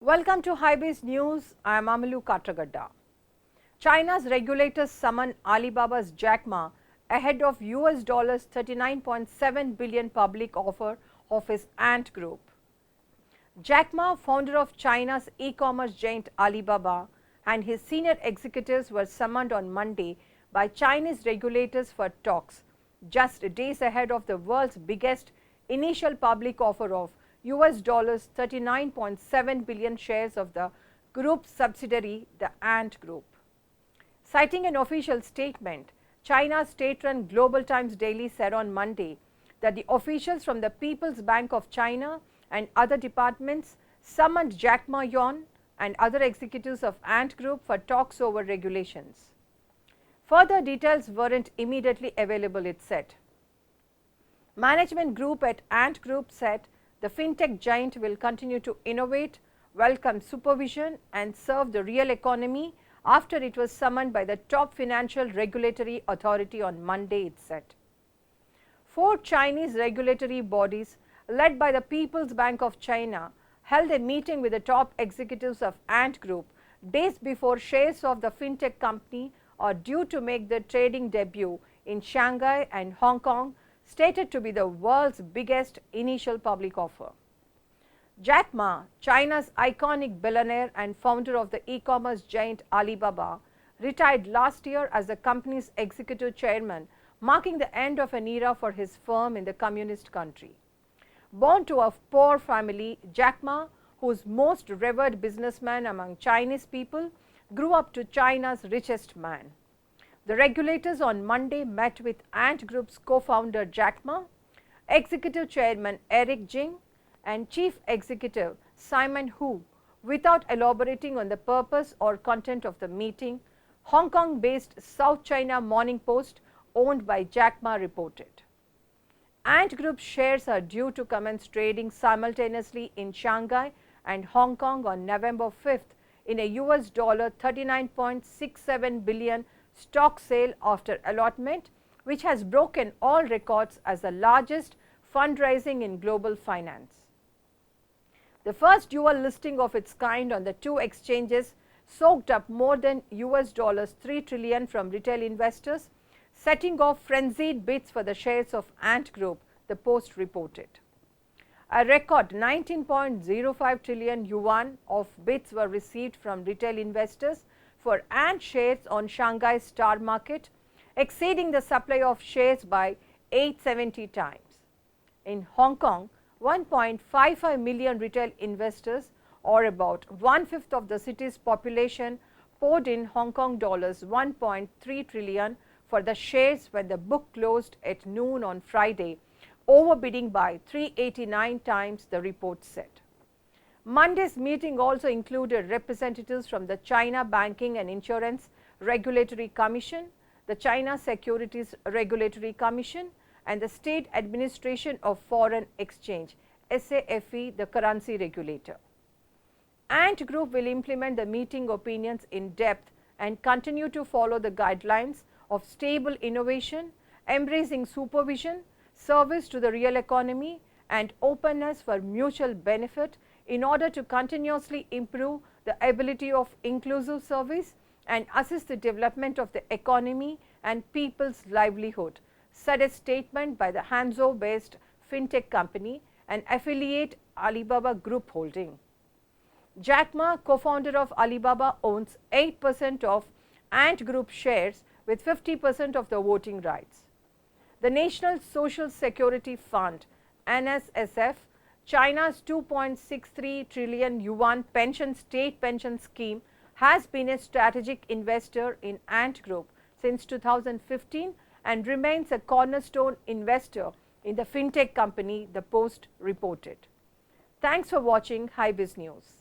Welcome to Hybiz News. I am Amalu Katragadda. China's regulators summon Alibaba's Jack Ma ahead of US $39.7 billion public offer of his Ant Group. Jack Ma, founder of China's e-commerce giant Alibaba, and his senior executives were summoned on Monday by Chinese regulators for talks, just days ahead of the world's biggest initial public offer of US $39.7 billion shares of the group's subsidiary, the Ant Group. Citing an official statement, China's state-run Global Times Daily said on Monday that the officials from the People's Bank of China and other departments summoned Jack Ma and other executives of Ant Group for talks over regulations. Further details weren't immediately available, it said. Management group at Ant Group said the Fintech giant will continue to innovate, welcome supervision and serve the real economy after it was summoned by the top financial regulatory authority on Monday, it said. 4 Chinese regulatory bodies led by the People's Bank of China held a meeting with the top executives of Ant Group days before shares of the Fintech company are due to make their trading debut in Shanghai and Hong Kong, stated to be the world's biggest initial public offer. Jack Ma, China's iconic billionaire and founder of the e-commerce giant Alibaba, retired last year as the company's executive chairman, marking the end of an era for his firm in the communist country. Born to a poor family, Jack Ma, whose most revered businessman among Chinese people, grew up to China's richest man. The regulators on Monday met with Ant Group's co-founder Jack Ma, executive chairman Eric Jing, and chief executive Simon Hu. Without elaborating on the purpose or content of the meeting, Hong Kong-based South China Morning Post, owned by Jack Ma, reported. Ant Group shares are due to commence trading simultaneously in Shanghai and Hong Kong on November 5th in a US $39.67 billion stock sale after allotment, which has broken all records as the largest fundraising in global finance. The first dual listing of its kind on the 2 exchanges soaked up more than US $3 trillion from retail investors, setting off frenzied bids for the shares of Ant Group, the Post reported. A record 19.05 trillion yuan of bids were received from retail investors for Ant shares on Shanghai's star market, exceeding the supply of shares by 870 times. In Hong Kong, 1.55 million retail investors, or about 1/5 of the city's population, poured in Hong Kong dollars 1.3 trillion for the shares when the book closed at noon on Friday, overbidding by 389 times, the report said. Monday's meeting also included representatives from the China Banking and Insurance Regulatory Commission, the China Securities Regulatory Commission, and the State Administration of Foreign Exchange (SAFE), the currency regulator. Ant Group will implement the meeting opinions in depth and continue to follow the guidelines of stable innovation, embracing supervision, service to the real economy, and openness for mutual benefit in order to continuously improve the ability of inclusive service and assist the development of the economy and people's livelihood, said a statement by the Hangzhou-based Fintech company and affiliate Alibaba Group Holding. Jack Ma, co-founder of Alibaba, owns 8% of Ant Group shares with 50% of the voting rights. The National Social Security Fund, NSSF, China's 2.63 trillion yuan state pension scheme, has been a strategic investor in Ant Group since 2015 and remains a cornerstone investor in the Fintech company, the Post reported. Thanks for watching Hybiz News.